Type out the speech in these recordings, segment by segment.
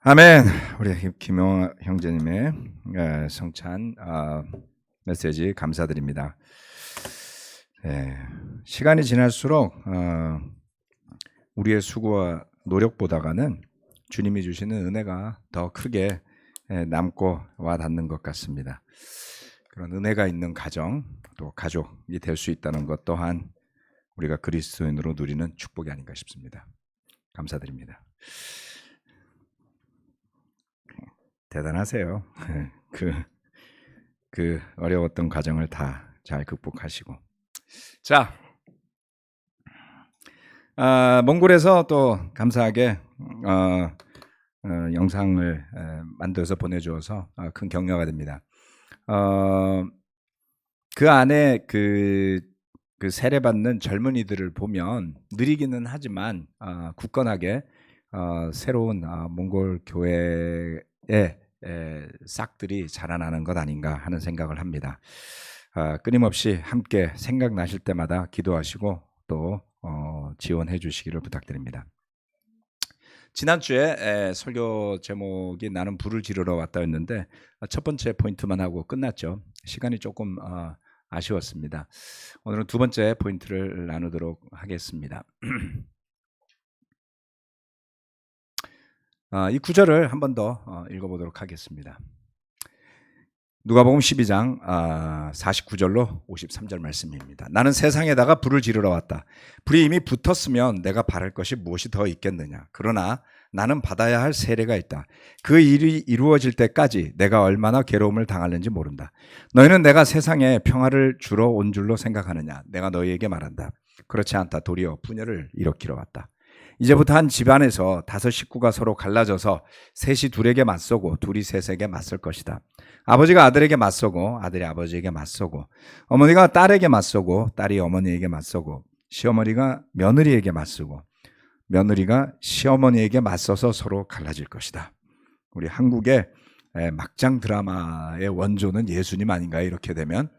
아멘. 우리 김용 형제님의 성찬 메시지 감사드립니다. 시간이 지날수록 우리의 수고와 노력보다는 주님이 주시는 은혜가 더 크게 남고 와닿는 것 같습니다. 그런 은혜가 있는 가정, 또 가족이 될 수 있다는 것 또한 우리가 그리스도인으로 누리는 축복이 아닌가 싶습니다. 감사드립니다. 대단하세요. 그 어려웠던 과정을 다 잘 극복하시고. 자, 몽골에서 또 감사하게 영상을 만들어서 보내주어서 큰 격려가 됩니다. 그 안에 그 세례받는 젊은이들을 보면 느리기는 하지만 굳건하게 새로운 몽골 교회의 싹들이 자라나는 것 아닌가 하는 생각을 합니다. 끊임없이 함께 생각나실 때마다 기도하시고 또 지원해 주시기를 부탁드립니다. 지난주에 설교 제목이 나는 불을 지르러 왔다였는데 첫 번째 포인트만 하고 끝났죠. 시간이 조금 아쉬웠습니다. 오늘은 두 번째 포인트를 나누도록 하겠습니다. 이 구절을 한 번 더 읽어보도록 하겠습니다. 누가복음 12장 49절로 53절 말씀입니다. 나는 세상에다가 불을 지르러 왔다. 불이 이미 붙었으면 내가 바랄 것이 무엇이 더 있겠느냐. 그러나 나는 받아야 할 세례가 있다. 그 일이 이루어질 때까지 내가 얼마나 괴로움을 당하는지 모른다. 너희는 내가 세상에 평화를 주러 온 줄로 생각하느냐. 내가 너희에게 말한다. 그렇지 않다. 도리어 분열을 일으키러 왔다. 이제부터 한 집안에서 5 식구가 서로 갈라져서 셋이 둘에게 맞서고 둘이 셋에게 맞설 것이다. 아버지가 아들에게 맞서고 아들이 아버지에게 맞서고 어머니가 딸에게 맞서고 딸이 어머니에게 맞서고 시어머니가 며느리에게 맞서고 며느리가 시어머니에게 맞서서 서로 갈라질 것이다. 우리 한국의 막장 드라마의 원조는 예수님 아닌가요? 이렇게 되면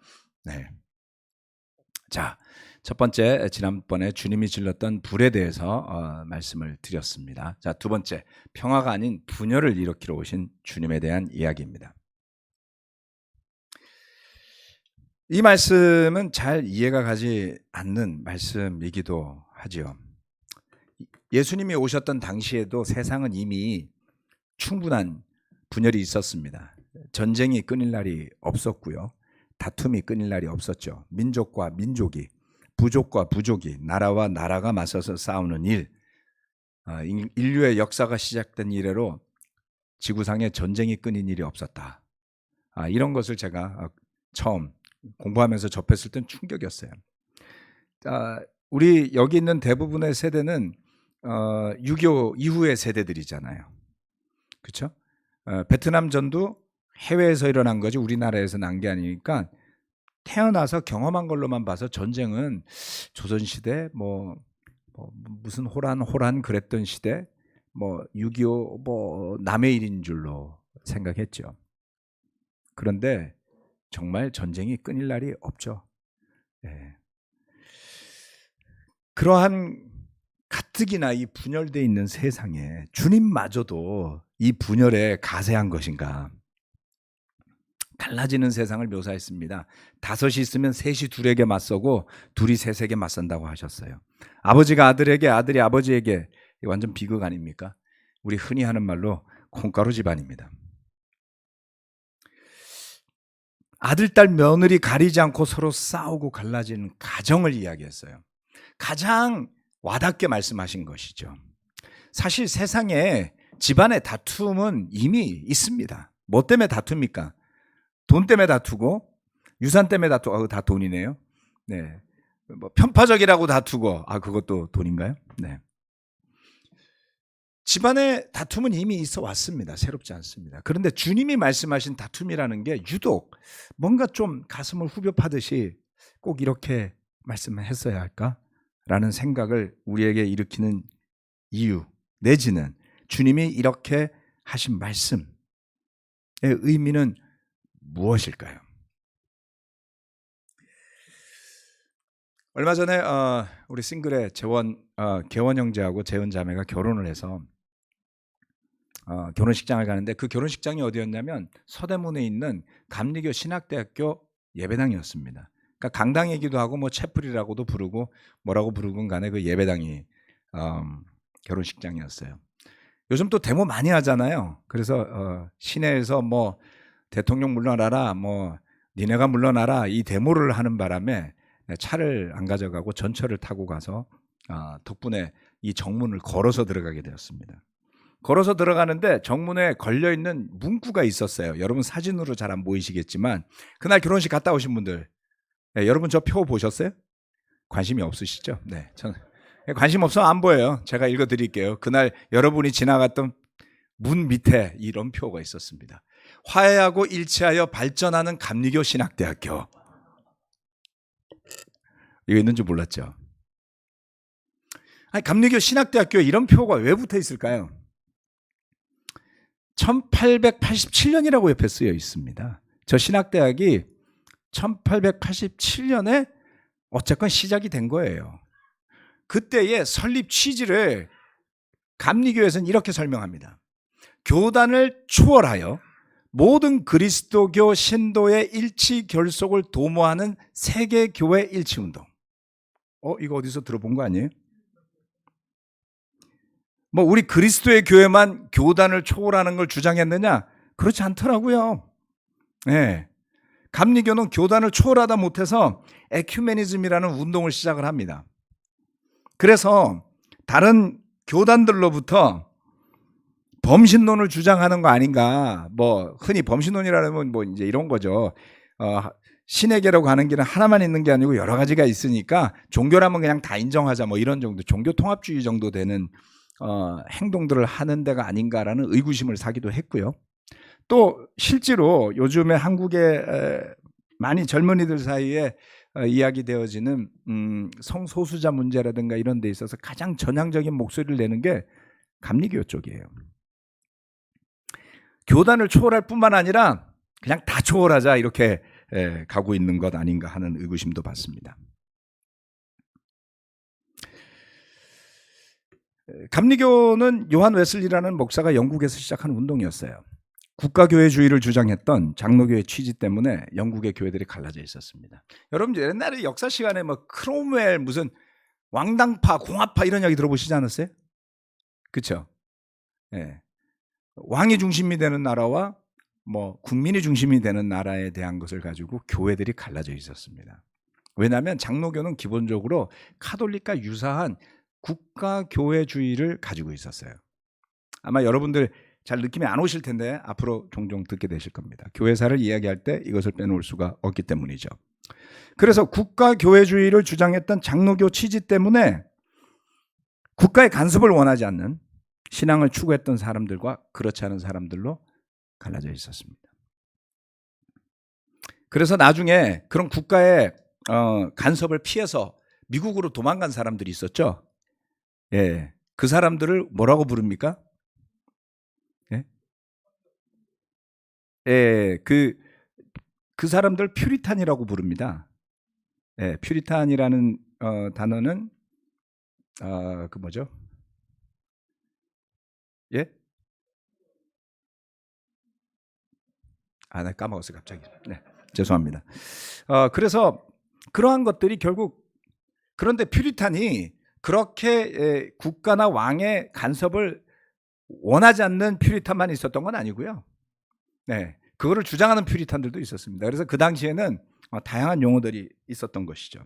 자, 첫 번째 지난번에 주님이 질렀던 불에 대해서 말씀을 드렸습니다. 자, 두 번째 평화가 아닌 분열을 일으키러 오신 주님에 대한 이야기입니다. 이 말씀은 잘 이해가 가지 않는 말씀이기도 하지요. 예수님이 오셨던 당시에도 세상은 이미 충분한 분열이 있었습니다. 전쟁이 끊일 날이 없었고요. 다툼이 끊일 날이 없었죠. 민족과 민족이, 부족과 부족이, 나라와 나라가 맞서서 싸우는 일, 인류의 역사가 시작된 이래로 지구상에 전쟁이 끊인 일이 없었다. 이런 것을 제가 처음 공부하면서 접했을 땐 충격이었어요. 우리 여기 있는 대부분의 세대는 6.25 이후의 세대들이잖아요. 그렇죠? 베트남 전도 해외에서 일어난 거지 우리나라에서 난 게 아니니까 태어나서 경험한 걸로만 봐서 전쟁은 조선시대 무슨 호란 그랬던 시대 6.25 남의 일인 줄로 생각했죠. 그런데 정말 전쟁이 끊일 날이 없죠. 그러한 가뜩이나 이 분열되어 있는 세상에 주님마저도 이 분열에 가세한 것인가. 갈라지는 세상을 묘사했습니다. 5이 있으면 셋이 둘에게 맞서고 둘이 셋에게 맞선다고 하셨어요. 아버지가 아들에게, 아들이 아버지에게, 완전 비극 아닙니까? 우리 흔히 하는 말로 콩가루 집안입니다. 아들, 딸, 며느리 가리지 않고 서로 싸우고 갈라지는 가정을 이야기했어요. 가장 와닿게 말씀하신 것이죠. 사실 세상에 집안의 다툼은 이미 있습니다. 뭐 때문에 다툽니까? 돈 때문에 다투고 유산 때문에 다투고 다 돈이네요. 네. 편파적이라고 다투고 그것도 돈인가요? 네. 집안의 다툼은 이미 있어 왔습니다. 새롭지 않습니다. 그런데 주님이 말씀하신 다툼이라는 게 유독 뭔가 좀 가슴을 후벼 파듯이 꼭 이렇게 말씀을 했어야 할까라는 생각을 우리에게 일으키는 이유 내지는 주님이 이렇게 하신 말씀의 의미는 무엇일까요? 얼마 전에 우리 싱글의 개원 형제하고 재은 자매가 결혼을 해서 결혼식장을 가는데 그 결혼식장이 어디였냐면 서대문에 있는 감리교 신학대학교 예배당이었습니다. 그러니까 강당이기도 하고 뭐 채플이라고도 부르고 뭐라고 부르건 간에 그 예배당이 결혼식장이었어요. 요즘 또 데모 많이 하잖아요. 그래서 시내에서 뭐 대통령 물러나라, 뭐 니네가 물러나라 이 데모를 하는 바람에 차를 안 가져가고 전철을 타고 가서 덕분에 이 정문을 걸어서 들어가게 되었습니다. 걸어서 들어가는데 정문에 걸려있는 문구가 있었어요. 여러분 사진으로 잘 안 보이시겠지만 그날 결혼식 갔다 오신 분들, 네, 여러분 저 표 보셨어요? 관심이 없으시죠? 네, 저는 관심 없으면 안 보여요. 제가 읽어드릴게요. 그날 여러분이 지나갔던 문 밑에 이런 표가 있었습니다. 화해하고 일치하여 발전하는 감리교 신학대학교. 이거 있는 줄 몰랐죠? 아니, 감리교 신학대학교에 이런 표가 왜 붙어 있을까요? 1887년이라고 옆에 쓰여 있습니다. 저 신학대학이 1887년에 어쨌건 시작이 된 거예요. 그때의 설립 취지를 감리교에서는 이렇게 설명합니다. 교단을 초월하여 모든 그리스도교 신도의 일치 결속을 도모하는 세계교회 일치운동. 이거 어디서 들어본 거 아니에요? 뭐 우리 그리스도의 교회만 교단을 초월하는 걸 주장했느냐? 그렇지 않더라고요. 네. 감리교는 교단을 초월하다 못해서 에큐메니즘이라는 운동을 시작을 합니다. 그래서 다른 교단들로부터 범신론을 주장하는 거 아닌가? 뭐 흔히 범신론이라면 뭐 이제 이런 거죠. 신에게로 가는 길은 하나만 있는 게 아니고 여러 가지가 있으니까 종교라면 그냥 다 인정하자 뭐 이런 정도, 종교 통합주의 정도 되는 행동들을 하는 데가 아닌가라는 의구심을 사기도 했고요. 또 실제로 요즘에 한국의 많이 젊은이들 사이에 이야기되어지는 성소수자 문제라든가 이런 데 있어서 가장 전향적인 목소리를 내는 게 감리교 쪽이에요. 교단을 초월할 뿐만 아니라 그냥 다 초월하자 이렇게 가고 있는 것 아닌가 하는 의구심도 받습니다. 감리교는 요한 웨슬리라는 목사가 영국에서 시작한 운동이었어요. 국가교회주의를 주장했던 장로교의 취지 때문에 영국의 교회들이 갈라져 있었습니다. 여러분 옛날에 역사 시간에 뭐 크롬웰 무슨 왕당파, 공화파 이런 이야기 들어보시지 않았어요? 그렇죠? 예. 왕이 중심이 되는 나라와 뭐 국민이 중심이 되는 나라에 대한 것을 가지고 교회들이 갈라져 있었습니다. 왜냐하면 장로교는 기본적으로 카톨릭과 유사한 국가교회주의를 가지고 있었어요. 아마 여러분들 잘 느낌이 안 오실 텐데 앞으로 종종 듣게 되실 겁니다. 교회사를 이야기할 때 이것을 빼놓을 수가 없기 때문이죠. 그래서 국가교회주의를 주장했던 장로교 취지 때문에 국가의 간섭을 원하지 않는 신앙을 추구했던 사람들과 그렇지 않은 사람들로 갈라져 있었습니다. 그래서 나중에 그런 국가의 간섭을 피해서 미국으로 도망간 사람들이 있었죠. 예, 그 사람들을 뭐라고 부릅니까? 예, 예, 그 사람들 퓨리탄이라고 부릅니다. 예, 퓨리탄이라는 단어는 그 뭐죠? 예? 나 까먹었어요 갑자기. 네, 죄송합니다. 그래서 그러한 것들이 결국 그런데 퓨리탄이 그렇게 국가나 왕의 간섭을 원하지 않는 퓨리탄만 있었던 건 아니고요. 네, 그거를 주장하는 퓨리탄들도 있었습니다. 그래서 그 당시에는 다양한 용어들이 있었던 것이죠.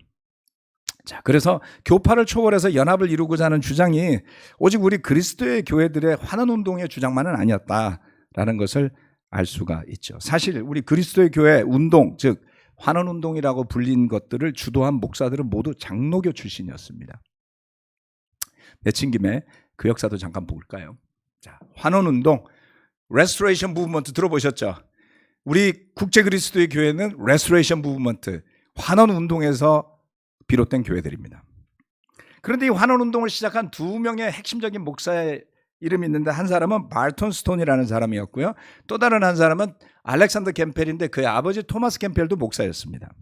자, 그래서 교파를 초월해서 연합을 이루고자 하는 주장이 오직 우리 그리스도의 교회들의 환원운동의 주장만은 아니었다라는 것을 알 수가 있죠. 사실 우리 그리스도의 교회 운동, 즉 환원운동이라고 불린 것들을 주도한 목사들은 모두 장로교 출신이었습니다. 내친 김에 그 역사도 잠깐 볼까요? 자, 환원운동, 레스토레이션 무브먼트 들어보셨죠? 우리 국제 그리스도의 교회는 레스토레이션 무브먼트, 환원운동에서 비롯된 교회들입니다. 그런데 이 환원운동을 시작한 두 명의 핵심적인 목사의 이름이 있는데 한 사람은 말톤 스톤이라는 사람이었고요. 또 다른 한 사람은 알렉산더 캠펠인데 그의 아버지 토마스 캠펠도 목사였습니다.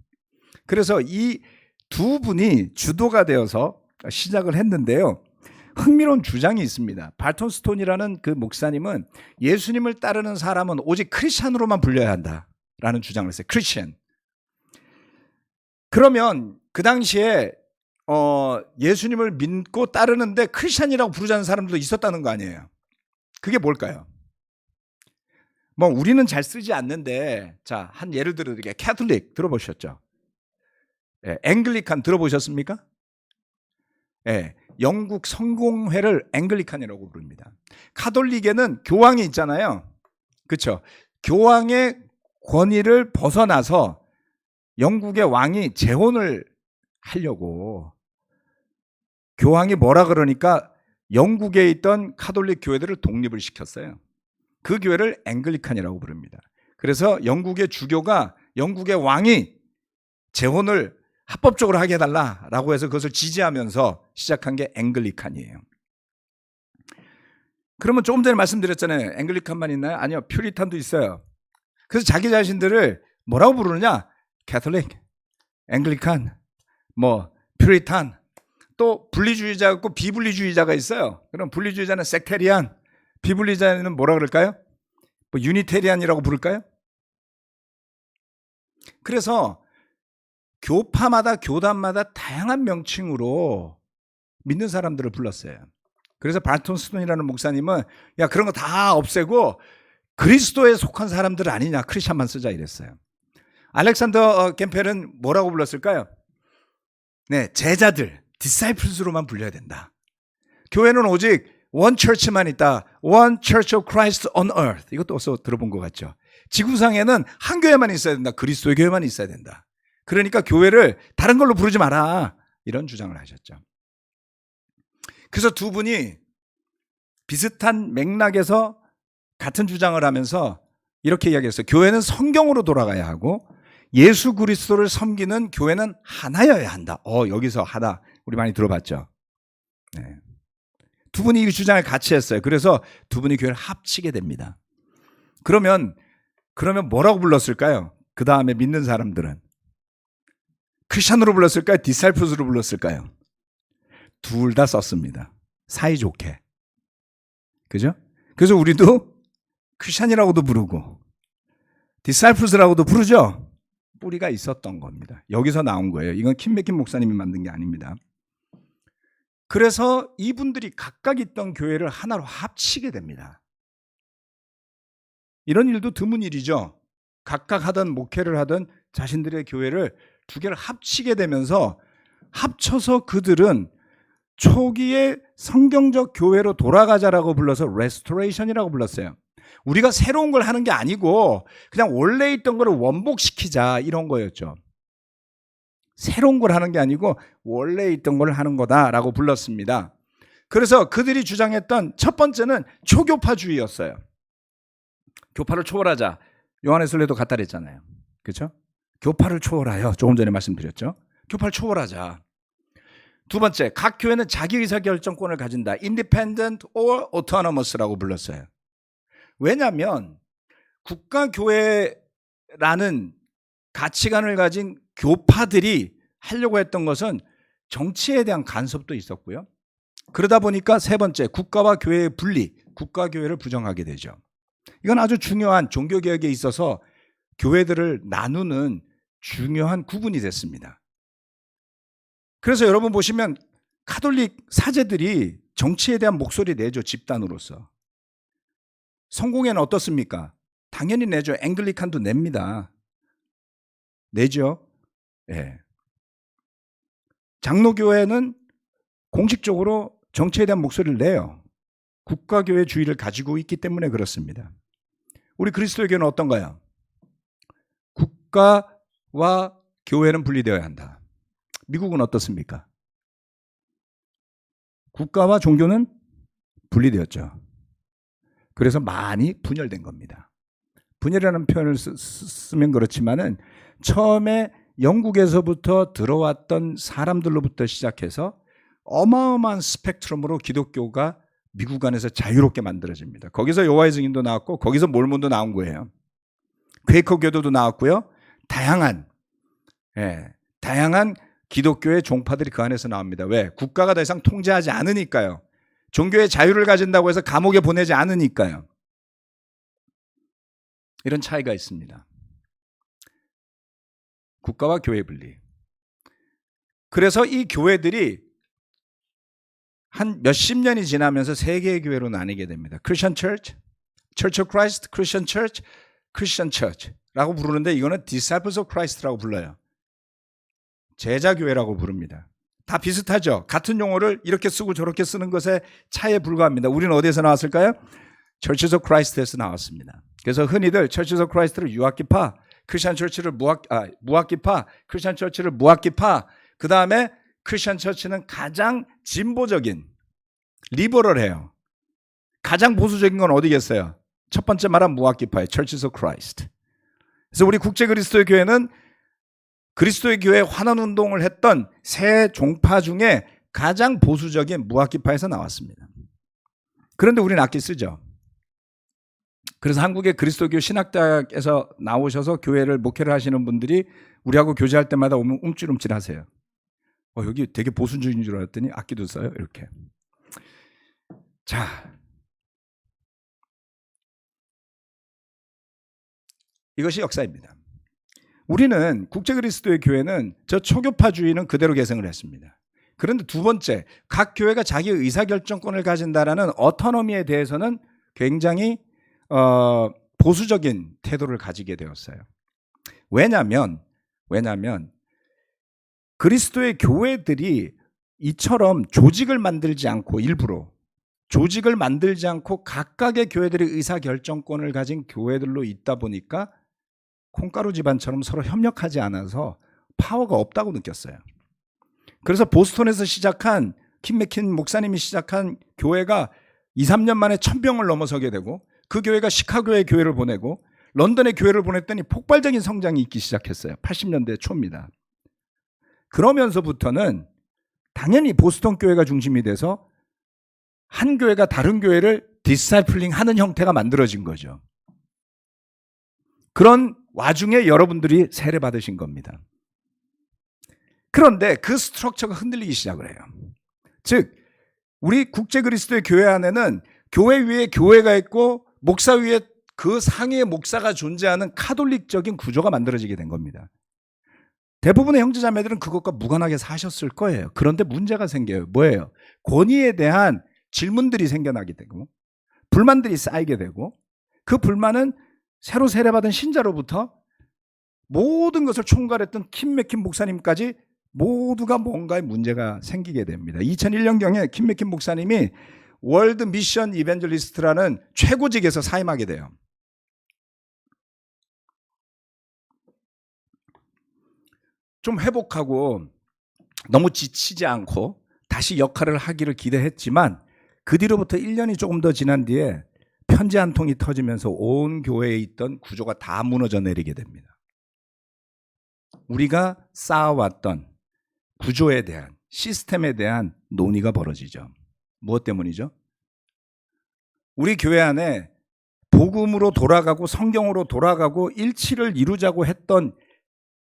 그래서 이 두 분이 주도가 되어서 시작을 했는데요. 흥미로운 주장이 있습니다. 발톤 스톤이라는 그 목사님은 예수님을 따르는 사람은 오직 크리스찬으로만 불려야 한다라는 주장을 했어요. 크리스찬. 그러면 그 당시에 예수님을 믿고 따르는데 크리스찬이라고 부르자는 사람들도 있었다는 거 아니에요. 그게 뭘까요? 뭐 우리는 잘 쓰지 않는데, 자, 한 예를 들어드릴게요. 캐톨릭 들어보셨죠? 예, 앵글리칸 들어보셨습니까? 예, 영국 성공회를 앵글리칸이라고 부릅니다. 카톨릭에는 교황이 있잖아요. 그렇죠? 교황의 권위를 벗어나서 영국의 왕이 재혼을 하려고 교황이 뭐라 그러니까 영국에 있던 카톨릭 교회들을 독립을 시켰어요. 그 교회를 앵글리칸이라고 부릅니다. 그래서 영국의 주교가 영국의 왕이 재혼을 합법적으로 하게 해달라라고 해서 그것을 지지하면서 시작한 게 앵글리칸이에요. 그러면 조금 전에 말씀드렸잖아요. 앵글리칸만 있나요? 아니요. 퓨리탄도 있어요. 그래서 자기 자신들을 뭐라고 부르느냐? 캐톨릭, 앵글리칸, 뭐 퓨리탄, 또 분리주의자가 있고 비분리주의자가 있어요. 그럼 분리주의자는 섹테리안, 비분리주의자는 뭐라 그럴까요? 뭐 유니테리안이라고 부를까요? 그래서 교파마다 교단마다 다양한 명칭으로 믿는 사람들을 불렀어요. 그래서 발톤 스톤이라는 목사님은 야 그런 거 다 없애고 그리스도에 속한 사람들 아니냐, 크리스찬만 쓰자 이랬어요. 알렉산더 캠펠은 뭐라고 불렀을까요? 네, 제자들, 디사이플스로만 불려야 된다. 교회는 오직 원 처치만 있다. One Church of Christ on Earth. 이것도 어서 들어본 것 같죠. 지구상에는 한 교회만 있어야 된다. 그리스도의 교회만 있어야 된다. 그러니까 교회를 다른 걸로 부르지 마라. 이런 주장을 하셨죠. 그래서 두 분이 비슷한 맥락에서 같은 주장을 하면서 이렇게 이야기했어요. 교회는 성경으로 돌아가야 하고 예수 그리스도를 섬기는 교회는 하나여야 한다. 여기서 하나 우리 많이 들어봤죠. 네. 두 분이 이 주장을 같이 했어요. 그래서 두 분이 교회를 합치게 됩니다. 그러면 뭐라고 불렀을까요? 그 다음에 믿는 사람들은 크리스찬으로 불렀을까요? 디사이플스로 불렀을까요? 둘 다 썼습니다. 사이좋게. 그죠? 그래서 우리도 크리스찬이라고도 부르고 디사이플스라고도 부르죠. 뿌리가 있었던 겁니다. 여기서 나온 거예요. 이건 킴맥킨 목사님이 만든 게 아닙니다. 그래서 이분들이 각각 있던 교회를 하나로 합치게 됩니다. 이런 일도 드문 일이죠. 각각 하던 목회를 하던 자신들의 교회를 두 개를 합치게 되면서 합쳐서 그들은 초기에 성경적 교회로 돌아가자라고 불러서 레스토레이션이라고 불렀어요. 우리가 새로운 걸 하는 게 아니고 그냥 원래 있던 거를 원복시키자 이런 거였죠. 새로운 걸 하는 게 아니고 원래 있던 걸 하는 거다라고 불렀습니다. 그래서 그들이 주장했던 첫 번째는 초교파주의였어요. 교파를 초월하자. 요한에슬레도 갖다 그랬잖아요. 그렇죠? 교파를 초월하여. 조금 전에 말씀드렸죠. 교파를 초월하자. 두 번째, 각 교회는 자기 의사결정권을 가진다. Independent or Autonomous라고 불렀어요. 왜냐하면 국가교회라는 가치관을 가진 교파들이 하려고 했던 것은 정치에 대한 간섭도 있었고요. 그러다 보니까 세 번째, 국가와 교회의 분리, 국가교회를 부정하게 되죠. 이건 아주 중요한 종교개혁에 있어서 교회들을 나누는 중요한 구분이 됐습니다. 그래서 여러분 보시면 카톨릭 사제들이 정치에 대한 목소리 내죠. 집단으로서. 성공회는 어떻습니까? 당연히 내죠. 앵글리칸도 냅니다. 내죠. 예. 장로교회는 공식적으로 정치에 대한 목소리를 내요. 국가교회주의를 가지고 있기 때문에 그렇습니다. 우리 그리스도의 교회는 어떤가요? 국가와 교회는 분리되어야 한다. 미국은 어떻습니까? 국가와 종교는 분리되었죠. 그래서 많이 분열된 겁니다. 분열이라는 표현을 쓰면 그렇지만은 처음에 영국에서부터 들어왔던 사람들로부터 시작해서 어마어마한 스펙트럼으로 기독교가 미국 안에서 자유롭게 만들어집니다. 거기서 여호와의 증인도 나왔고 거기서 몰몬도 나온 거예요. 퀘이커교도도 나왔고요. 다양한 기독교의 종파들이 그 안에서 나옵니다. 왜? 국가가 더 이상 통제하지 않으니까요. 종교의 자유를 가진다고 해서 감옥에 보내지 않으니까요. 이런 차이가 있습니다. 국가와 교회 분리. 그래서 이 교회들이 한 몇십 년이 지나면서 세 개의 교회로 나뉘게 됩니다. 크리스천 처치, Church of Christ, Christian Church, Christian Church라고 부르는데 이거는 Disciples of Christ라고 불러요. 제자교회라고 부릅니다. 다 비슷하죠. 같은 용어를 이렇게 쓰고 저렇게 쓰는 것에 차이에 불과합니다. 우리는 어디에서 나왔을까요? Churches of Christ에서 나왔습니다. 그래서 흔히들 Churches of Christ를 유학기파, Christian Church를 무학기파, Christian Church를 무학기파, 그 다음에 Christian Church는 가장 진보적인, 리버럴해요. 가장 보수적인 건 어디겠어요? 첫 번째 말한 무학기파의 Churches of Christ. 그래서 우리 국제 그리스도의 교회는 그리스도의 교회 환원운동을 했던 세 종파 중에 가장 보수적인 무학기파에서 나왔습니다. 그런데 우리는 악기 쓰죠. 그래서 한국의 그리스도교 신학대학에서 나오셔서 교회를 목회를 하시는 분들이 우리하고 교제할 때마다 오면 움찔움찔 하세요. 여기 되게 보수적인 줄 알았더니 악기도 써요. 이렇게. 자, 이것이 역사입니다. 우리는 국제 그리스도의 교회는 저 초교파주의는 그대로 계승을 했습니다. 그런데 두 번째, 각 교회가 자기 의사결정권을 가진다라는 어토노미에 대해서는 굉장히 보수적인 태도를 가지게 되었어요. 왜냐하면 그리스도의 교회들이 이처럼 조직을 만들지 않고 일부러 조직을 만들지 않고 각각의 교회들이 의사결정권을 가진 교회들로 있다 보니까 콩가루 집안처럼 서로 협력하지 않아서 파워가 없다고 느꼈어요. 그래서 보스턴에서 시작한 킴 맥킨 목사님이 시작한 교회가 2, 3년 만에 1000명을 넘어서게 되고 그 교회가 시카고의 교회를 보내고 런던의 교회를 보냈더니 폭발적인 성장이 있기 시작했어요. 80년대 초입니다. 그러면서부터는 당연히 보스턴 교회가 중심이 돼서 한 교회가 다른 교회를 디사이플링 하는 형태가 만들어진 거죠. 그런 와중에 여러분들이 세례 받으신 겁니다. 그런데 그 스트럭처가 흔들리기 시작을 해요. 즉 우리 국제 그리스도의 교회 안에는 교회 위에 교회가 있고 목사 위에 그 상위의 목사가 존재하는 카톨릭적인 구조가 만들어지게 된 겁니다. 대부분의 형제자매들은 그것과 무관하게 사셨을 거예요. 그런데 문제가 생겨요. 뭐예요? 권위에 대한 질문들이 생겨나게 되고 불만들이 쌓이게 되고 그 불만은 새로 세례받은 신자로부터 모든 것을 총괄했던 킴 맥킨 목사님까지 모두가 뭔가의 문제가 생기게 됩니다. 2001년경에 킴 맥킨 목사님이 월드 미션 이벤젤리스트라는 최고직에서 사임하게 돼요. 좀 회복하고 너무 지치지 않고 다시 역할을 하기를 기대했지만 그 뒤로부터 1년이 조금 더 지난 뒤에 편지 한 통이 터지면서 온 교회에 있던 구조가 다 무너져 내리게 됩니다. 우리가 쌓아왔던 구조에 대한 시스템에 대한 논의가 벌어지죠. 무엇 때문이죠? 우리 교회 안에 복음으로 돌아가고 성경으로 돌아가고 일치를 이루자고 했던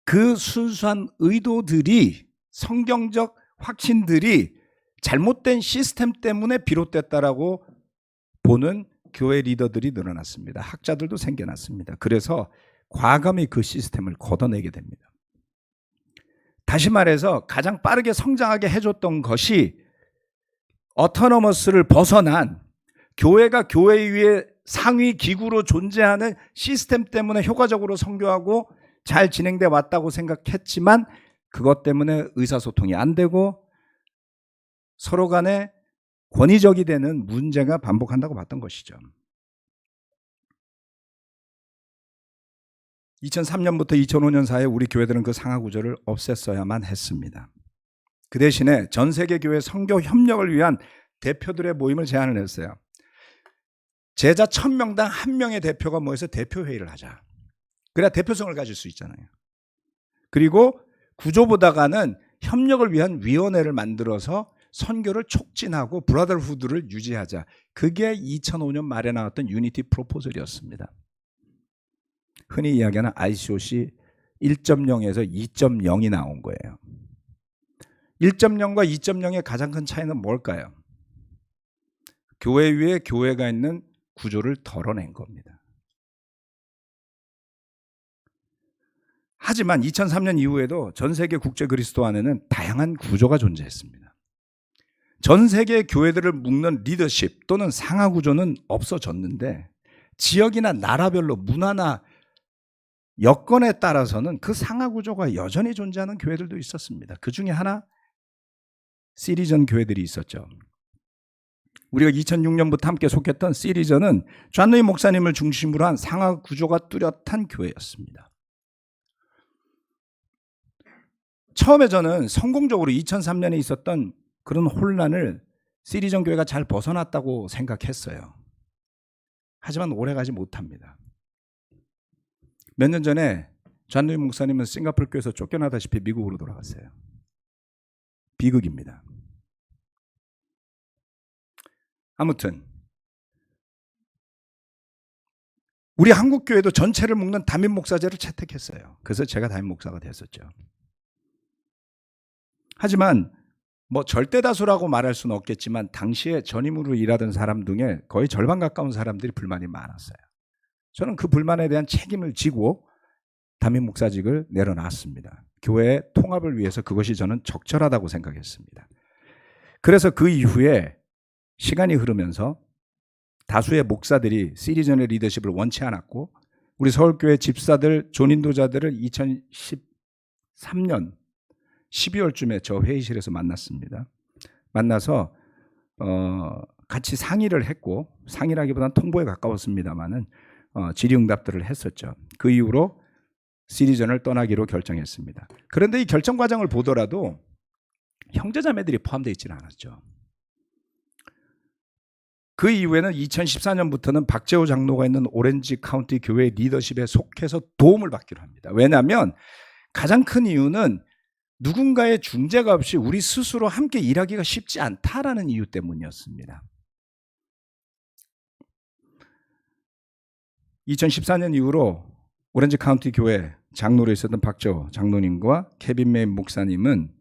그 순수한 의도들이 성경적 확신들이 잘못된 시스템 때문에 비롯됐다라고 보는 교회 리더들이 늘어났습니다. 학자들도 생겨났습니다. 그래서 과감히 그 시스템을 걷어내게 됩니다. 다시 말해서 가장 빠르게 성장하게 해줬던 것이 어토너머스를 벗어난 교회가 교회 위에 상위 기구로 존재하는 시스템 때문에 효과적으로 선교하고 잘 진행돼 왔다고 생각했지만 그것 때문에 의사소통이 안 되고 서로 간에 권위적이 되는 문제가 반복한다고 봤던 것이죠. 2003년부터 2005년 사이에 우리 교회들은 그 상하 구조를 없앴어야만 했습니다. 그 대신에 전 세계 교회 선교 협력을 위한 대표들의 모임을 제안을 했어요. 제자 1000명당 1명의 대표가 모여서 대표회의를 하자. 그래야 대표성을 가질 수 있잖아요. 그리고 구조보다가는 협력을 위한 위원회를 만들어서 선교를 촉진하고 브라더후드를 유지하자. 그게 2005년 말에 나왔던 유니티 프로포절이었습니다. 흔히 이야기하는 ICOC 1.0에서 2.0이 나온 거예요. 1.0과 2.0의 가장 큰 차이는 뭘까요? 교회 위에 교회가 있는 구조를 덜어낸 겁니다. 하지만 2003년 이후에도 전 세계 국제 그리스도 안에는 다양한 구조가 존재했습니다. 전 세계 교회들을 묶는 리더십 또는 상하 구조는 없어졌는데 지역이나 나라별로 문화나 여건에 따라서는 그 상하 구조가 여전히 존재하는 교회들도 있었습니다. 그 중에 하나 시리전 교회들이 있었죠. 우리가 2006년부터 함께 속했던 시리전은 존 루이 목사님을 중심으로 한 상하 구조가 뚜렷한 교회였습니다. 처음에 저는 성공적으로 2003년에 있었던 그런 혼란을 시리전 교회가 잘 벗어났다고 생각했어요. 하지만 오래가지 못합니다. 몇 년 전에 존 루이 목사님은 싱가포르 교회에서 쫓겨나다시피 미국으로 돌아갔어요. 비극입니다. 아무튼 우리 한국 교회도 전체를 묶는 담임 목사제를 채택했어요. 그래서 제가 담임 목사가 됐었죠. 하지만 뭐 절대 다수라고 말할 수는 없겠지만 당시에 전임으로 일하던 사람 중에 거의 절반 가까운 사람들이 불만이 많았어요. 저는 그 불만에 대한 책임을 지고 담임 목사직을 내려놨습니다. 교회의 통합을 위해서 그것이 저는 적절하다고 생각했습니다. 그래서 그 이후에 시간이 흐르면서 다수의 목사들이 시리전의 리더십을 원치 않았고 우리 서울교회 집사들, 존인도자들을 2013년 12월쯤에 저 회의실에서 만났습니다. 만나서 같이 상의를 했고 상의라기보다는 통보에 가까웠습니다만은 질의응답들을 했었죠. 그 이후로 시리전을 떠나기로 결정했습니다. 그런데 이 결정 과정을 보더라도 형제자매들이 포함되어 있지는 않았죠. 그 이후에는 2014년부터는 박재호 장로가 있는 오렌지 카운티 교회 리더십에 속해서 도움을 받기로 합니다. 왜냐하면 가장 큰 이유는 누군가의 중재가 없이 우리 스스로 함께 일하기가 쉽지 않다라는 이유 때문이었습니다. 2014년 이후로 오렌지 카운티 교회 장로로 있었던 박재호 장로님과 케빈 메인 목사님은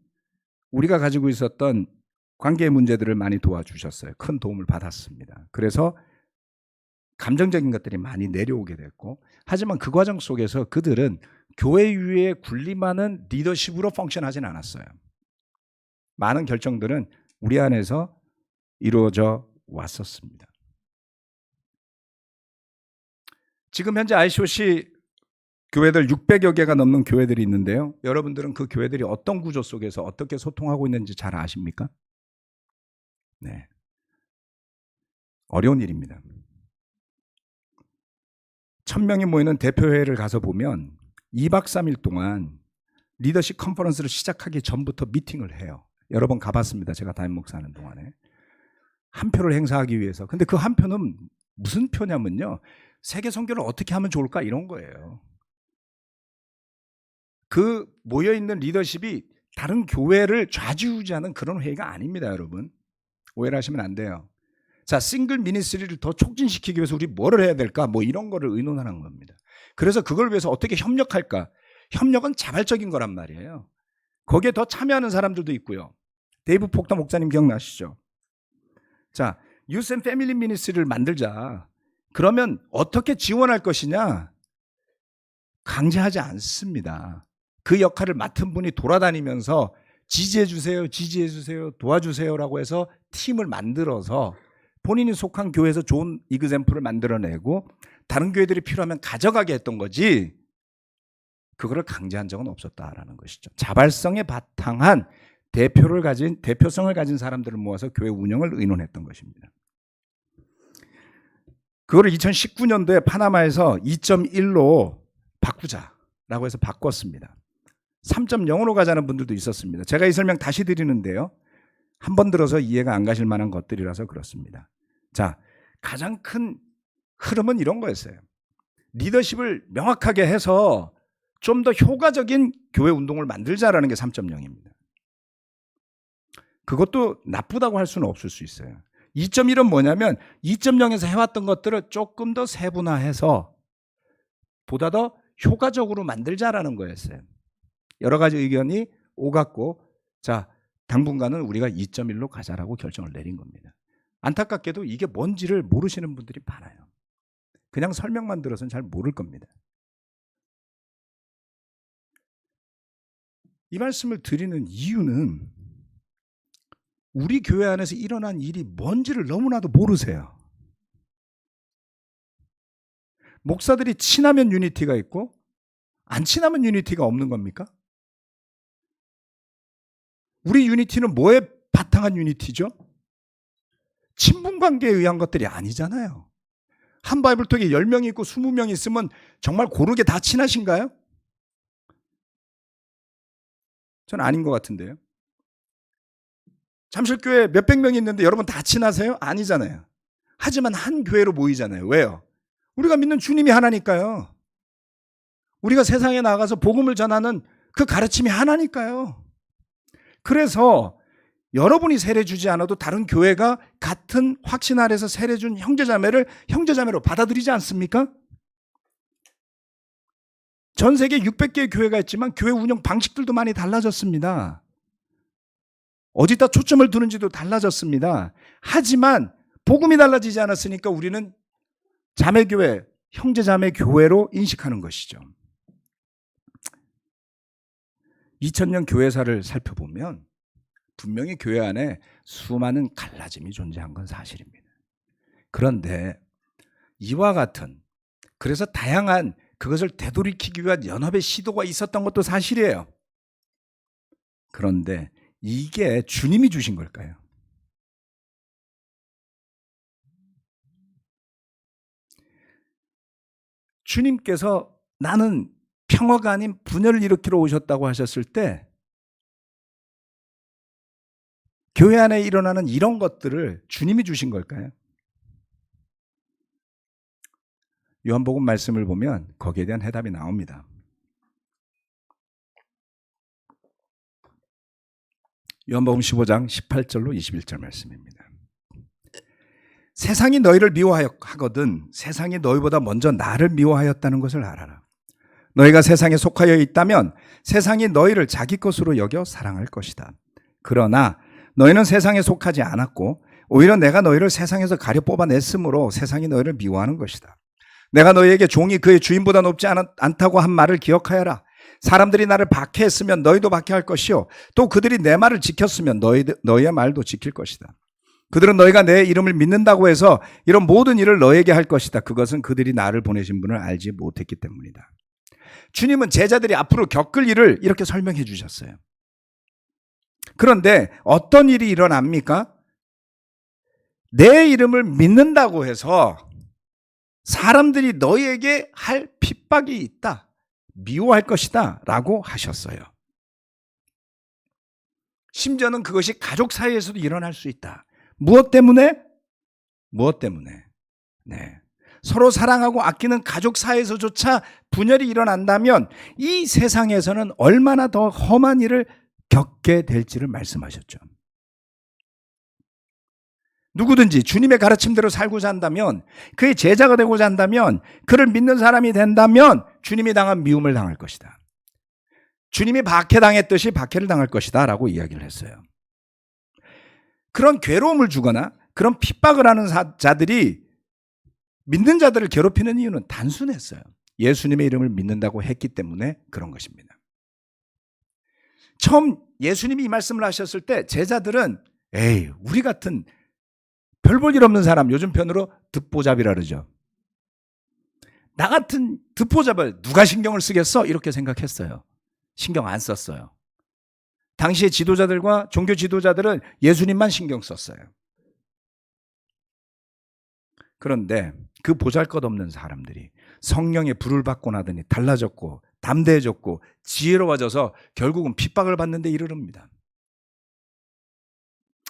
우리가 가지고 있었던 관계의 문제들을 많이 도와주셨어요. 큰 도움을 받았습니다. 그래서 감정적인 것들이 많이 내려오게 됐고 하지만 그 과정 속에서 그들은 교회 위에 군림하는 리더십으로 펑션하지는 않았어요. 많은 결정들은 우리 안에서 이루어져 왔었습니다. 지금 현재 ICOC 교회들 600여 개가 넘는 교회들이 있는데요. 여러분들은 그 교회들이 어떤 구조 속에서 어떻게 소통하고 있는지 잘 아십니까? 네. 어려운 일입니다. 1000명이 모이는 대표회의를 가서 보면 2박 3일 동안 리더십 컨퍼런스를 시작하기 전부터 미팅을 해요. 여러 번 가봤습니다. 제가 담임 목사하는 동안에. 한 표를 행사하기 위해서. 근데 그 한 표는 무슨 표냐면요. 세계 선교를 어떻게 하면 좋을까 이런 거예요. 그 모여있는 리더십이 다른 교회를 좌지우지하는 그런 회의가 아닙니다. 여러분. 오해를 하시면 안 돼요. 자, 싱글 미니스트리를 더 촉진시키기 위해서 우리 뭐를 해야 될까? 뭐 이런 거를 의논하는 겁니다. 그래서 그걸 위해서 어떻게 협력할까? 협력은 자발적인 거란 말이에요. 거기에 더 참여하는 사람들도 있고요. 데이브 폭더 목사님 기억나시죠? 자, 유스 앤 패밀리 미니스트리를 만들자. 그러면 어떻게 지원할 것이냐? 강제하지 않습니다. 그 역할을 맡은 분이 돌아다니면서 지지해주세요, 지지해주세요, 도와주세요라고 해서 팀을 만들어서 본인이 속한 교회에서 좋은 이그샘플을 만들어내고 다른 교회들이 필요하면 가져가게 했던 거지 그거를 강제한 적은 없었다라는 것이죠. 자발성에 바탕한 대표성을 가진 사람들을 모아서 교회 운영을 의논했던 것입니다. 그거를 2019년도에 파나마에서 2.1로 바꾸자라고 해서 바꿨습니다. 3.0으로 가자는 분들도 있었습니다. 제가 이 설명 다시 드리는데요. 한 번 들어서 이해가 안 가실 만한 것들이라서 그렇습니다. 자, 가장 큰 흐름은 이런 거였어요. 리더십을 명확하게 해서 좀 더 효과적인 교회 운동을 만들자라는 게 3.0입니다. 그것도 나쁘다고 할 수는 없을 수 있어요. 2.1은 뭐냐면 2.0에서 해왔던 것들을 조금 더 세분화해서 보다 더 효과적으로 만들자라는 거였어요. 여러 가지 의견이 오갔고 자, 당분간은 우리가 2.1로 가자라고 결정을 내린 겁니다. 안타깝게도 이게 뭔지를 모르시는 분들이 많아요. 그냥 설명만 들어서는 잘 모를 겁니다. 이 말씀을 드리는 이유는 우리 교회 안에서 일어난 일이 뭔지를 너무나도 모르세요. 목사들이 친하면 유니티가 있고 안 친하면 유니티가 없는 겁니까? 우리 유니티는 뭐에 바탕한 유니티죠? 친분관계에 의한 것들이 아니잖아요. 한 바이블톡에 10명이 있고 20명이 있으면 정말 고르게 다 친하신가요? 저는 아닌 것 같은데요. 잠실교회 몇백 명이 있는데 여러분 다 친하세요? 아니잖아요. 하지만 한 교회로 모이잖아요. 왜요? 우리가 믿는 주님이 하나니까요. 우리가 세상에 나가서 복음을 전하는 그 가르침이 하나니까요. 그래서 여러분이 세례 주지 않아도 다른 교회가 같은 확신 아래서 세례 준 형제자매를 형제자매로 받아들이지 않습니까? 전 세계 600개의 교회가 있지만 교회 운영 방식들도 많이 달라졌습니다. 어디다 초점을 두는지도 달라졌습니다. 하지만 복음이 달라지지 않았으니까 우리는 자매교회, 형제자매교회로 인식하는 것이죠. 2000년 교회사를 살펴보면 분명히 교회 안에 수많은 갈라짐이 존재한 건 사실입니다. 그런데 이와 같은, 그래서 다양한 그것을 되돌이키기 위한 연합의 시도가 있었던 것도 사실이에요. 그런데 이게 주님이 주신 걸까요? 주님께서 나는 평화가 아닌 분열을 일으키러 오셨다고 하셨을 때 교회 안에 일어나는 이런 것들을 주님이 주신 걸까요? 요한복음 말씀을 보면 거기에 대한 해답이 나옵니다. 요한복음 15장 18절로 21절 말씀입니다. 세상이 너희를 미워하거든 세상이 너희보다 먼저 나를 미워하였다는 것을 알아라. 너희가 세상에 속하여 있다면 세상이 너희를 자기 것으로 여겨 사랑할 것이다. 그러나 너희는 세상에 속하지 않았고 오히려 내가 너희를 세상에서 가려 뽑아냈으므로 세상이 너희를 미워하는 것이다. 내가 너희에게 종이 그의 주인보다 높지 않다고 한 말을 기억하여라. 사람들이 나를 박해했으면 너희도 박해할 것이요 또 그들이 내 말을 지켰으면 너희의 말도 지킬 것이다. 그들은 너희가 내 이름을 믿는다고 해서 이런 모든 일을 너희에게 할 것이다. 그것은 그들이 나를 보내신 분을 알지 못했기 때문이다. 주님은 제자들이 앞으로 겪을 일을 이렇게 설명해 주셨어요. 그런데 어떤 일이 일어납니까? 내 이름을 믿는다고 해서 사람들이 너희에게 할 핍박이 있다. 미워할 것이다. 라고 하셨어요. 심지어는 그것이 가족 사이에서도 일어날 수 있다. 무엇 때문에? 무엇 때문에? 네. 서로 사랑하고 아끼는 가족 사이에서조차 분열이 일어난다면 이 세상에서는 얼마나 더 험한 일을 겪게 될지를 말씀하셨죠. 누구든지 주님의 가르침대로 살고자 한다면, 그의 제자가 되고자 한다면, 그를 믿는 사람이 된다면 주님이 당한 미움을 당할 것이다. 주님이 박해당했듯이 박해를 당할 것이다 라고 이야기를 했어요. 그런 괴로움을 주거나 그런 핍박을 하는 자들이 믿는 자들을 괴롭히는 이유는 단순했어요. 예수님의 이름을 믿는다고 했기 때문에 그런 것입니다. 처음 예수님이 이 말씀을 하셨을 때 제자들은 에이, 우리 같은 별 볼 일 없는 사람, 요즘 편으로 듣보잡이라 그러죠. 나 같은 듣보잡을 누가 신경을 쓰겠어? 이렇게 생각했어요. 신경 안 썼어요. 당시의 지도자들과 종교 지도자들은 예수님만 신경 썼어요. 그런데 그 보잘것없는 사람들이 성령의 불을 받고 나더니 달라졌고 담대해졌고 지혜로워져서 결국은 핍박을 받는 데 이르릅니다.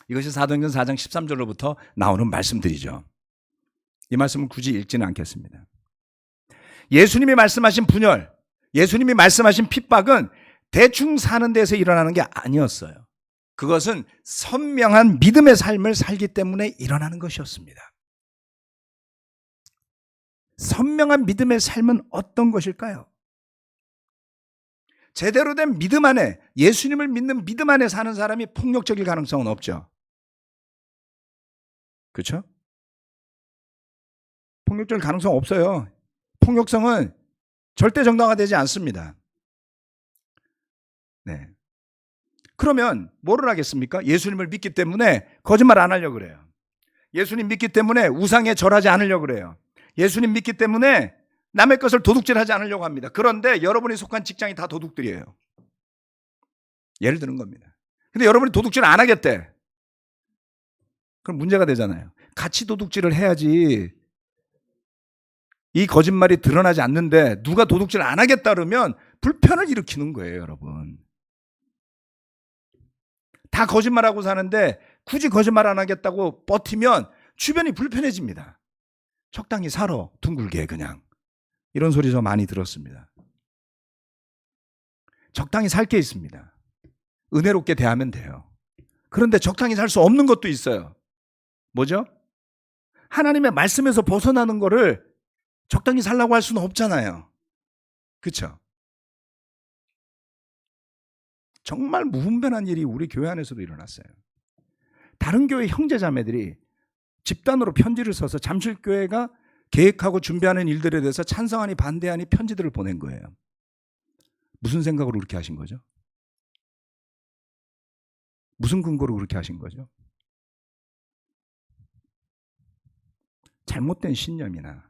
이것이 사도행전 4장 13절로부터 나오는 말씀들이죠. 이 말씀은 굳이 읽지는 않겠습니다. 예수님이 말씀하신 분열, 예수님이 말씀하신 핍박은 대충 사는 데서 일어나는 게 아니었어요. 그것은 선명한 믿음의 삶을 살기 때문에 일어나는 것이었습니다. 선명한 믿음의 삶은 어떤 것일까요? 제대로 된 믿음 안에, 예수님을 믿는 믿음 안에 사는 사람이 폭력적일 가능성은 없죠. 그렇죠? 폭력적일 가능성 없어요. 폭력성은 절대 정당화되지 않습니다. 네. 그러면 뭐를 하겠습니까? 예수님을 믿기 때문에 거짓말 안 하려고 그래요. 예수님 믿기 때문에 우상에 절하지 않으려고 그래요. 예수님 믿기 때문에 남의 것을 도둑질하지 않으려고 합니다. 그런데 여러분이 속한 직장이 다 도둑들이에요. 예를 드는 겁니다. 근데 여러분이 도둑질 안 하겠대. 그럼 문제가 되잖아요. 같이 도둑질을 해야지 이 거짓말이 드러나지 않는데 누가 도둑질 안 하겠다 그러면 불편을 일으키는 거예요, 여러분. 다 거짓말하고 사는데 굳이 거짓말 안 하겠다고 버티면 주변이 불편해집니다. 적당히 살아, 둥글게 그냥. 이런 소리 저 많이 들었습니다. 적당히 살 게 있습니다. 은혜롭게 대하면 돼요. 그런데 적당히 살 수 없는 것도 있어요. 뭐죠? 하나님의 말씀에서 벗어나는 거를 적당히 살라고 할 수는 없잖아요. 그렇죠? 정말 무분별한 일이 우리 교회 안에서도 일어났어요. 다른 교회 형제자매들이 집단으로 편지를 써서 잠실교회가 계획하고 준비하는 일들에 대해서 찬성하니 반대하니 편지들을 보낸 거예요. 무슨 생각으로 그렇게 하신 거죠? 무슨 근거로 그렇게 하신 거죠? 잘못된 신념이나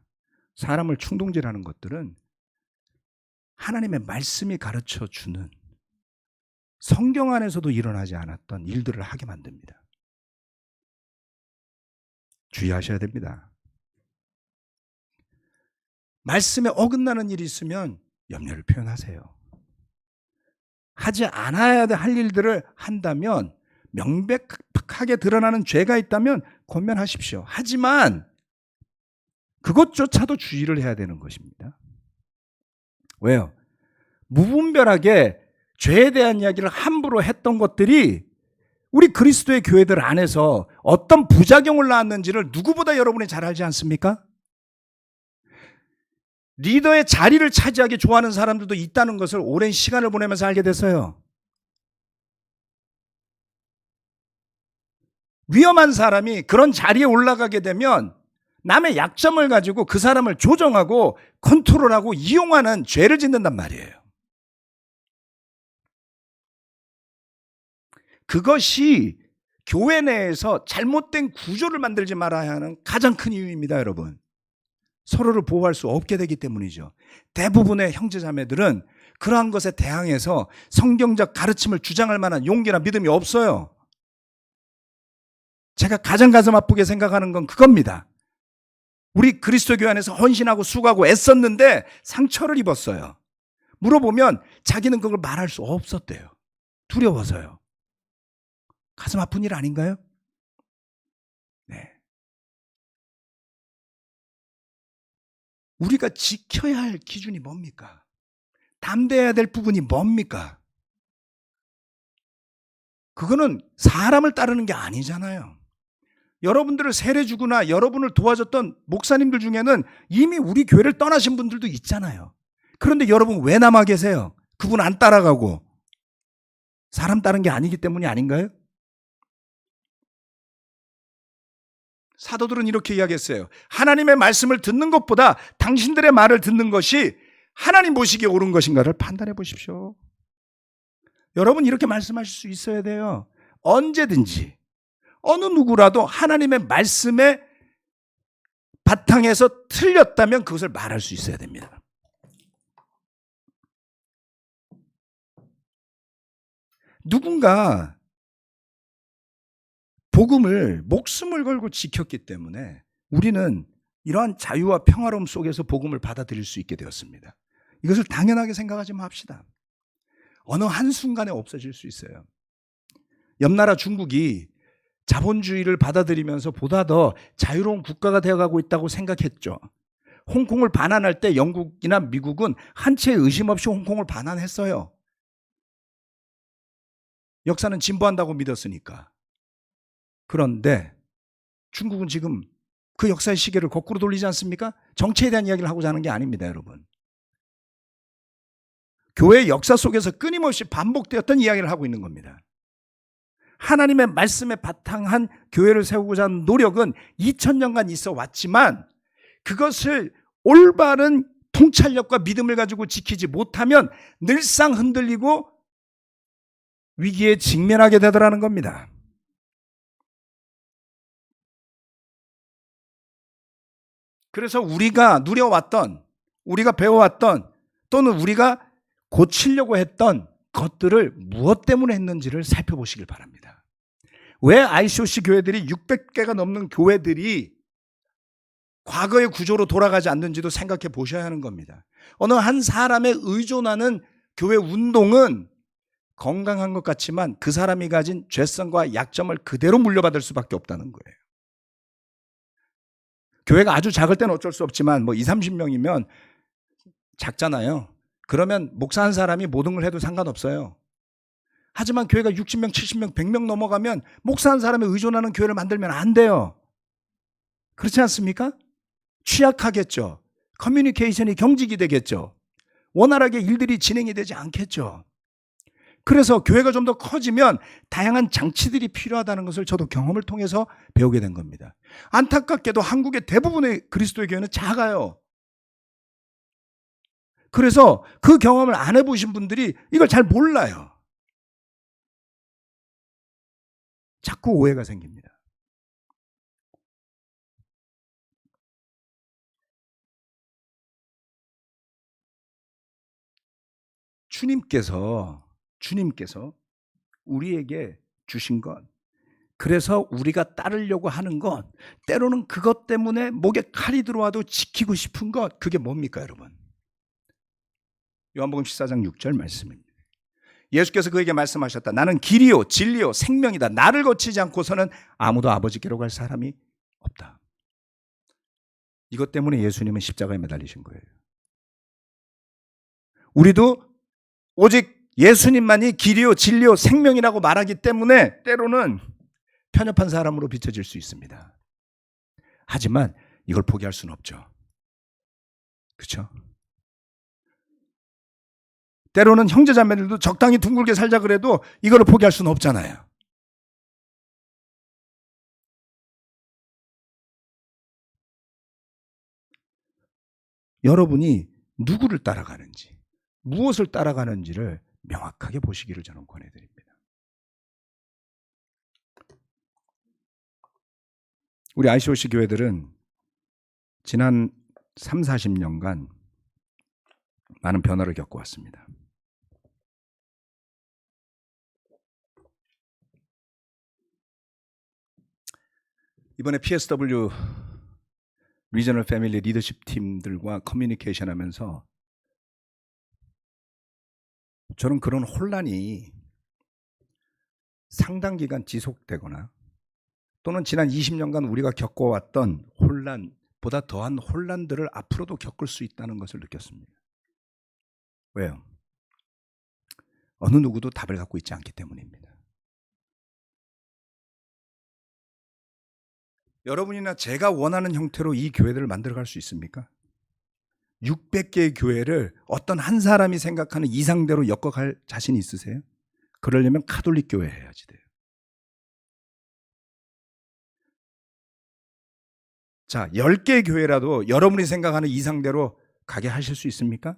사람을 충동질하는 것들은 하나님의 말씀이 가르쳐 주는 성경 안에서도 일어나지 않았던 일들을 하게 만듭니다. 주의하셔야 됩니다. 말씀에 어긋나는 일이 있으면 염려를 표현하세요. 하지 않아야 할 일들을 한다면 명백하게 드러나는 죄가 있다면 권면하십시오. 하지만 그것조차도 주의를 해야 되는 것입니다. 왜요? 무분별하게 죄에 대한 이야기를 함부로 했던 것들이 우리 그리스도의 교회들 안에서 어떤 부작용을 낳았는지를 누구보다 여러분이 잘 알지 않습니까? 리더의 자리를 차지하기 좋아하는 사람들도 있다는 것을 오랜 시간을 보내면서 알게 됐어요. 위험한 사람이 그런 자리에 올라가게 되면 남의 약점을 가지고 그 사람을 조정하고 컨트롤하고 이용하는 죄를 짓는단 말이에요. 그것이 교회 내에서 잘못된 구조를 만들지 말아야 하는 가장 큰 이유입니다, 여러분. 서로를 보호할 수 없게 되기 때문이죠. 대부분의 형제자매들은 그러한 것에 대항해서 성경적 가르침을 주장할 만한 용기나 믿음이 없어요. 제가 가장 가슴 아프게 생각하는 건 그겁니다. 우리 그리스도 교회 안에서 헌신하고 수고하고 애썼는데 상처를 입었어요. 물어보면 자기는 그걸 말할 수 없었대요. 두려워서요. 가슴 아픈 일 아닌가요? 네. 우리가 지켜야 할 기준이 뭡니까? 담대해야 될 부분이 뭡니까? 그거는 사람을 따르는 게 아니잖아요. 여러분들을 세례 주거나 여러분을 도와줬던 목사님들 중에는 이미 우리 교회를 떠나신 분들도 있잖아요. 그런데 여러분 왜 남아 계세요? 그분 안 따라가고. 사람 따른 게 아니기 때문이 아닌가요? 사도들은 이렇게 이야기했어요. 하나님의 말씀을 듣는 것보다 당신들의 말을 듣는 것이 하나님 보시기에 옳은 것인가를 판단해 보십시오. 여러분 이렇게 말씀하실 수 있어야 돼요. 언제든지 어느 누구라도 하나님의 말씀에 바탕에서 틀렸다면 그것을 말할 수 있어야 됩니다. 누군가 복음을 목숨을 걸고 지켰기 때문에 우리는 이러한 자유와 평화로움 속에서 복음을 받아들일 수 있게 되었습니다. 이것을 당연하게 생각하지 맙시다. 어느 한순간에 없어질 수 있어요. 옆나라 중국이 자본주의를 받아들이면서 보다 더 자유로운 국가가 되어가고 있다고 생각했죠. 홍콩을 반환할 때 영국이나 미국은 한 채 의심 없이 홍콩을 반환했어요. 역사는 진보한다고 믿었으니까. 그런데 중국은 지금 그 역사의 시계를 거꾸로 돌리지 않습니까? 정치에 대한 이야기를 하고자 하는 게 아닙니다, 여러분. 교회의 역사 속에서 끊임없이 반복되었던 이야기를 하고 있는 겁니다. 하나님의 말씀에 바탕한 교회를 세우고자 하는 노력은 2000년간 있어 왔지만 그것을 올바른 통찰력과 믿음을 가지고 지키지 못하면 늘상 흔들리고 위기에 직면하게 되더라는 겁니다. 그래서 우리가 누려왔던, 우리가 배워왔던, 또는 우리가 고치려고 했던 것들을 무엇 때문에 했는지를 살펴보시길 바랍니다. 왜 ICOC 교회들이 600개가 넘는 교회들이 과거의 구조로 돌아가지 않는지도 생각해 보셔야 하는 겁니다. 어느 한 사람에 의존하는 교회 운동은 건강한 것 같지만 그 사람이 가진 죄성과 약점을 그대로 물려받을 수밖에 없다는 거예요. 교회가 아주 작을 때는 어쩔 수 없지만 뭐 20, 30명이면 작잖아요. 그러면 목사 한 사람이 모든 걸 해도 상관없어요. 하지만 교회가 60명, 70명, 100명 넘어가면 목사 한 사람에 의존하는 교회를 만들면 안 돼요. 그렇지 않습니까? 취약하겠죠. 커뮤니케이션이 경직이 되겠죠. 원활하게 일들이 진행이 되지 않겠죠. 그래서 교회가 좀 더 커지면 다양한 장치들이 필요하다는 것을 저도 경험을 통해서 배우게 된 겁니다. 안타깝게도 한국의 대부분의 그리스도의 교회는 작아요. 그래서 그 경험을 안 해보신 분들이 이걸 잘 몰라요. 자꾸 오해가 생깁니다. 주님께서 우리에게 주신 것, 그래서 우리가 따르려고 하는 것, 때로는 그것 때문에 목에 칼이 들어와도 지키고 싶은 것, 그게 뭡니까 여러분? 요한복음 14장 6절 말씀입니다. 예수께서 그에게 말씀하셨다. 나는 길이요 진리요 생명이다. 나를 거치지 않고서는 아무도 아버지께로 갈 사람이 없다. 이것 때문에 예수님은 십자가에 매달리신 거예요. 우리도 오직 예수님만이 길이요 진리요 생명이라고 말하기 때문에 때로는 편협한 사람으로 비춰질 수 있습니다. 하지만 이걸 포기할 수는 없죠. 그렇죠? 때로는 형제자매들도 적당히 둥글게 살자 그래도 이걸 포기할 수는 없잖아요. 여러분이 누구를 따라가는지, 무엇을 따라가는지를 명확하게 보시기를 저는 권해드립니다. 우리 ICOC 교회들은 지난 3, 40년간 많은 변화를 겪어왔습니다. 이번에 PSW 리저널 패밀리 리더십 팀들과 커뮤니케이션 하면서 저는 그런 혼란이 상당 기간 지속되거나 또는 지난 20년간 우리가 겪어왔던 혼란보다 더한 혼란들을 앞으로도 겪을 수 있다는 것을 느꼈습니다. 왜요? 어느 누구도 답을 갖고 있지 않기 때문입니다. 여러분이나 제가 원하는 형태로 이 교회들을 만들어갈 수 있습니까? 600개의 교회를 어떤 한 사람이 생각하는 이상대로 엮어갈 자신이 있으세요? 그러려면 카톨릭 교회 해야지 돼요. 자, 10개의 교회라도 여러분이 생각하는 이상대로 가게 하실 수 있습니까?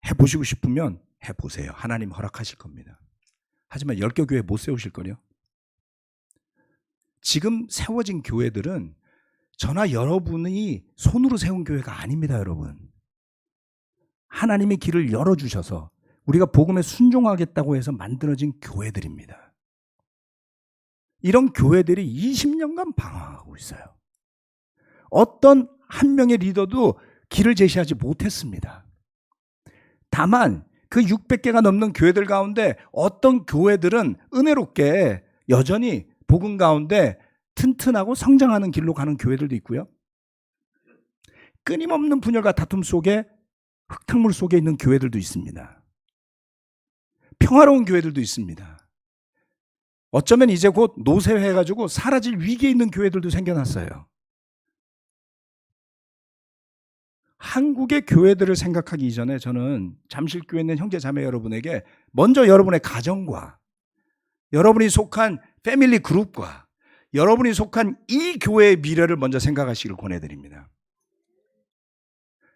해보시고 싶으면 해보세요. 하나님 허락하실 겁니다. 하지만 10개 교회 못 세우실 거요. 지금 세워진 교회들은 저나 여러분이 손으로 세운 교회가 아닙니다, 여러분. 하나님의 길을 열어주셔서 우리가 복음에 순종하겠다고 해서 만들어진 교회들입니다. 이런 교회들이 20년간 방황하고 있어요. 어떤 한 명의 리더도 길을 제시하지 못했습니다. 다만 그 600개가 넘는 교회들 가운데 어떤 교회들은 은혜롭게 여전히 복음 가운데 튼튼하고 성장하는 길로 가는 교회들도 있고요. 끊임없는 분열과 다툼 속에 흙탕물 속에 있는 교회들도 있습니다. 평화로운 교회들도 있습니다. 어쩌면 이제 곧 노쇠해가지고 사라질 위기에 있는 교회들도 생겨났어요. 한국의 교회들을 생각하기 이전에 저는 잠실교회에 있는 형제 자매 여러분에게 먼저 여러분의 가정과 여러분이 속한 패밀리 그룹과 여러분이 속한 이 교회의 미래를 먼저 생각하시길 권해드립니다.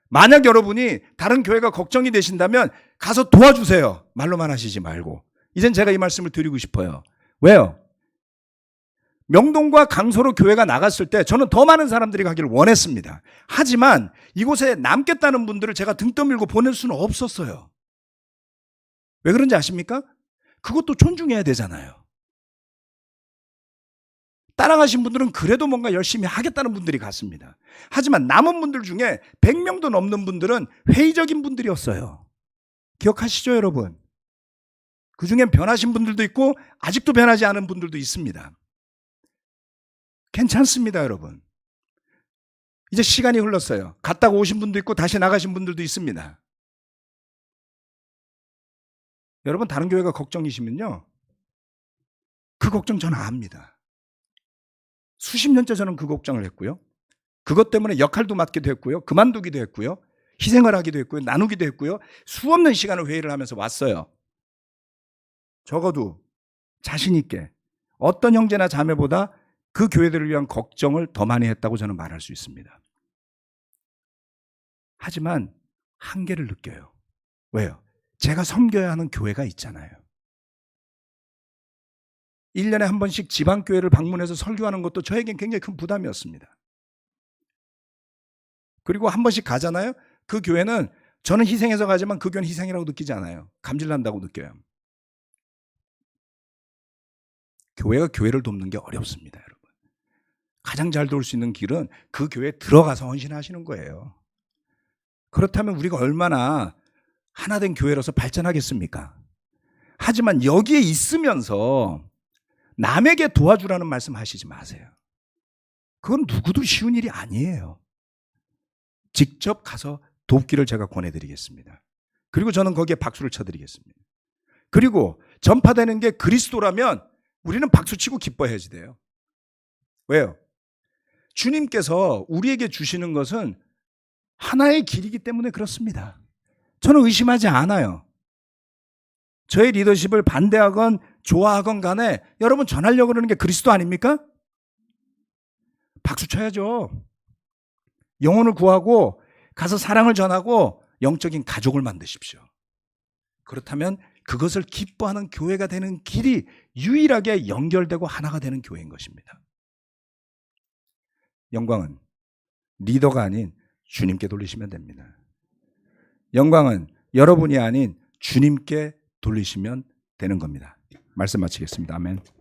만약 여러분이 다른 교회가 걱정이 되신다면 가서 도와주세요. 말로만 하시지 말고. 이젠 제가 이 말씀을 드리고 싶어요. 왜요? 명동과 강서로 교회가 나갔을 때 저는 더 많은 사람들이 가기를 원했습니다. 하지만 이곳에 남겠다는 분들을 제가 등 떠밀고 보낼 수는 없었어요. 왜 그런지 아십니까? 그것도 존중해야 되잖아요. 따라가신 분들은 그래도 뭔가 열심히 하겠다는 분들이 갔습니다. 하지만 남은 분들 중에 100명도 넘는 분들은 회의적인 분들이었어요. 기억하시죠, 여러분? 그중엔 변하신 분들도 있고 아직도 변하지 않은 분들도 있습니다. 괜찮습니다, 여러분. 이제 시간이 흘렀어요. 갔다가 오신 분도 있고 다시 나가신 분들도 있습니다. 여러분, 다른 교회가 걱정이시면요, 그 걱정 저는 압니다. 수십 년째 저는 그 걱정을 했고요. 그것 때문에 역할도 맡기도 했고요. 그만두기도 했고요. 희생을 하기도 했고요. 나누기도 했고요. 수없는 시간을 회의를 하면서 왔어요. 적어도 자신 있게 어떤 형제나 자매보다 그 교회들을 위한 걱정을 더 많이 했다고 저는 말할 수 있습니다. 하지만 한계를 느껴요. 왜요? 제가 섬겨야 하는 교회가 있잖아요. 1년에 한 번씩 지방교회를 방문해서 설교하는 것도 저에겐 굉장히 큰 부담이었습니다. 그리고 한 번씩 가잖아요. 그 교회는 저는 희생해서 가지만 그 교회는 희생이라고 느끼지 않아요. 감질난다고 느껴요. 교회가 교회를 돕는 게 어렵습니다, 여러분. 가장 잘 도울 수 있는 길은 그 교회에 들어가서 헌신하시는 거예요. 그렇다면 우리가 얼마나 하나된 교회로서 발전하겠습니까? 하지만 여기에 있으면서 남에게 도와주라는 말씀 하시지 마세요. 그건 누구도 쉬운 일이 아니에요. 직접 가서 돕기를 제가 권해드리겠습니다. 그리고 저는 거기에 박수를 쳐드리겠습니다. 그리고 전파되는 게 그리스도라면 우리는 박수치고 기뻐해야지 돼요. 왜요? 주님께서 우리에게 주시는 것은 하나의 길이기 때문에 그렇습니다. 저는 의심하지 않아요. 저의 리더십을 반대하건 좋아하건 간에 여러분 전하려고 그러는 게 그리스도 아닙니까? 박수 쳐야죠. 영혼을 구하고 가서 사랑을 전하고 영적인 가족을 만드십시오. 그렇다면 그것을 기뻐하는 교회가 되는 길이 유일하게 연결되고 하나가 되는 교회인 것입니다. 영광은 리더가 아닌 주님께 돌리시면 됩니다. 영광은 여러분이 아닌 주님께 돌리시면 되는 겁니다. 말씀 마치겠습니다. 아멘.